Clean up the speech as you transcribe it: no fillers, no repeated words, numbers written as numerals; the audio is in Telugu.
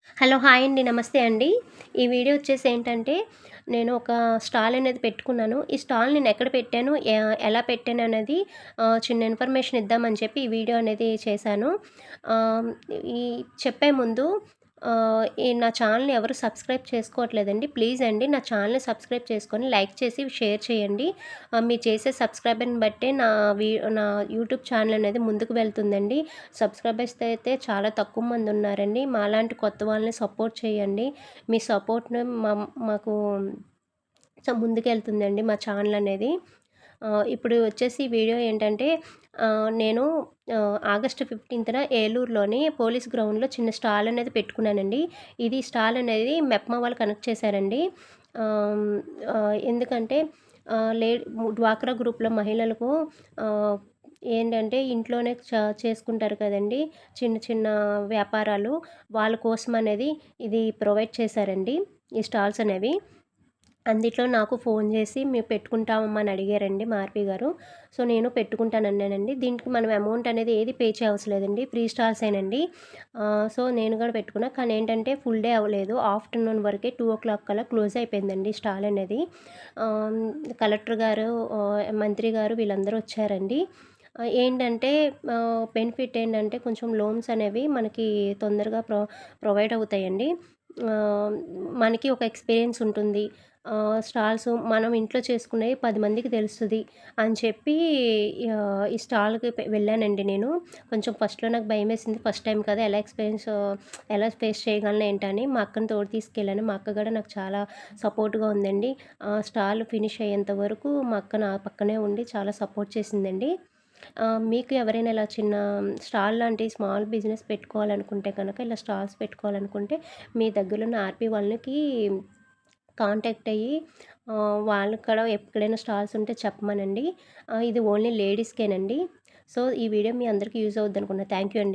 హలో! హాయ్ అండి. నమస్తే అండి. ఈ వీడియో వచ్చేసి ఏంటంటే, నేను ఒక స్టాల్ అనేది పెట్టుకున్నాను. ఈ స్టాల్ నేనెక్కడ పెట్టాను, ఎలా పెట్టాననేది చిన్న ఇన్ఫర్మేషన్ ఇద్దామని చెప్పి ఈ వీడియో అనేది చేశాను. ఆహ్, ఈ చెప్పే ముందు ఈ నా ఛానల్‌ని ఎవరు సబ్స్క్రైబ్ చేసుకోవట్లేదండి. ప్లీజ్ అండి నా ఛానల్‌ని సబ్స్క్రైబ్ చేసుకొని, లైక్ చేసి, షేర్ చేయండి. మీరు చేసే సబ్స్క్రైబర్‌ని బట్టే నా యూట్యూబ్ ఛానల్ అనేది ముందుకు వెళ్తుందండి. సబ్స్క్రైబర్స్ అయితే చాలా తక్కువ మంది ఉన్నారండి. మాలాంటి కొత్త వాళ్ళని సపోర్ట్ చేయండి. మీ సపోర్ట్‌ని మాకు ముందుకెళ్తుందండి మా ఛానల్ అనేది. ఇప్పుడు వచ్చేసి వీడియో ఏంటంటే నేను ఆగస్ట్ 15న ఏలూరులోని పోలీస్ గ్రౌండ్‌లో చిన్న స్టాల్ అనేది పెట్టుకున్నానండి. ఇది స్టాల్ అనేది మెప్మా వాళ్ళు కనెక్ట్ చేశారండి. ఆహ్, ఎందుకంటే లే డ్వాక్రా గ్రూప్‌లో మహిళలకు ఆహ్, ఏంటంటే ఇంట్లోనే చేసుకుంటారు కదండీ! చిన్న చిన్న వ్యాపారాలు. వాళ్ళ కోసం అనేది ఇది ప్రొవైడ్ చేశారండి. ఈ స్టాల్స్ అనేవి. అందుట్లో నాకు ఫోను జేసి "మేము పెట్టుకుంటామమ్మా" అని అడిగారండి మా ఆర్‌పి గారు. సో, నేను పెట్టుకుంటానన్నానండి. దీనికి మనం అమౌంట్ అనేది ఏది పే చేయవసరం లేదండి. ఫ్రీ స్టాల్సేనండి. సో, నేను గూడా పెట్టుకున్నా. కానీ ఏంటంటే ఫుల్ డే అవ్వలేదు. ఆఫ్టర్‌నూన్ వరకే 2:00 కల్లా క్లోజ్ అయిపోయిందండి స్టాల్ అనేది. ఆహ్, కలెక్టర్ గారు, మంత్రి గారు వీళ్ళందరూ వచ్చారండి. ఏంటంటే బెనిఫిట్ ఏంటంటే కొంచెం లోన్స్ అనేవి మనకి తొందరగా ప్రొవైడ్ అవుతాయండి. ఆహ్, మనకి ఒక ఎక్స్‌పీరియన్స్ ఉంటుంది. స్టాల్స్ మనం ఇంట్లో చేసుకునేవి 10 మందికి తెలుస్తది అని చెప్పి ఈ స్టాల్‌కి వెళ్ళానండి నేను. కొంచెం ఫస్ట్‌లో నాకు భయమేసింది. ఫస్ట్ టైమ్ కదా! ఎలా ఫేస్ చేయగలను ఏంటని మా అక్కని తోడు తీసుకెళ్ళాను. మా అక్క గూడా నాకు చాలా సపోర్ట్‌గా ఉందండి. స్టాల్ ఫినిష్ అయ్యేంత వరకు మా అక్క నా పక్కనే ఉండి చాలా సపోర్ట్ చేసిందండి. మీకు ఎవరైనా ఇలా చిన్న స్టాల్ లాంటి స్మాల్ బిజినెస్ పెట్టుకోవాలనుకుంటే కనుక, ఇలా స్టాల్స్ పెట్టుకోవాలనుకుంటే మీ దగ్గరలో ఉన్న ఆర్‌పి వాళ్ళకి కాంటాక్ట్ అయ్యి వాళ్ళకి కూడా ఎక్కడైనా స్టాల్స్ ఉంటే చెప్పమనండి. ఇది ఓన్లీ లేడీస్‌కేనండి. సో, ఈ వీడియో మీ అందరికీ యూజ్ అవుద్దనుకున్నా. థ్యాంక్ యూ అండి.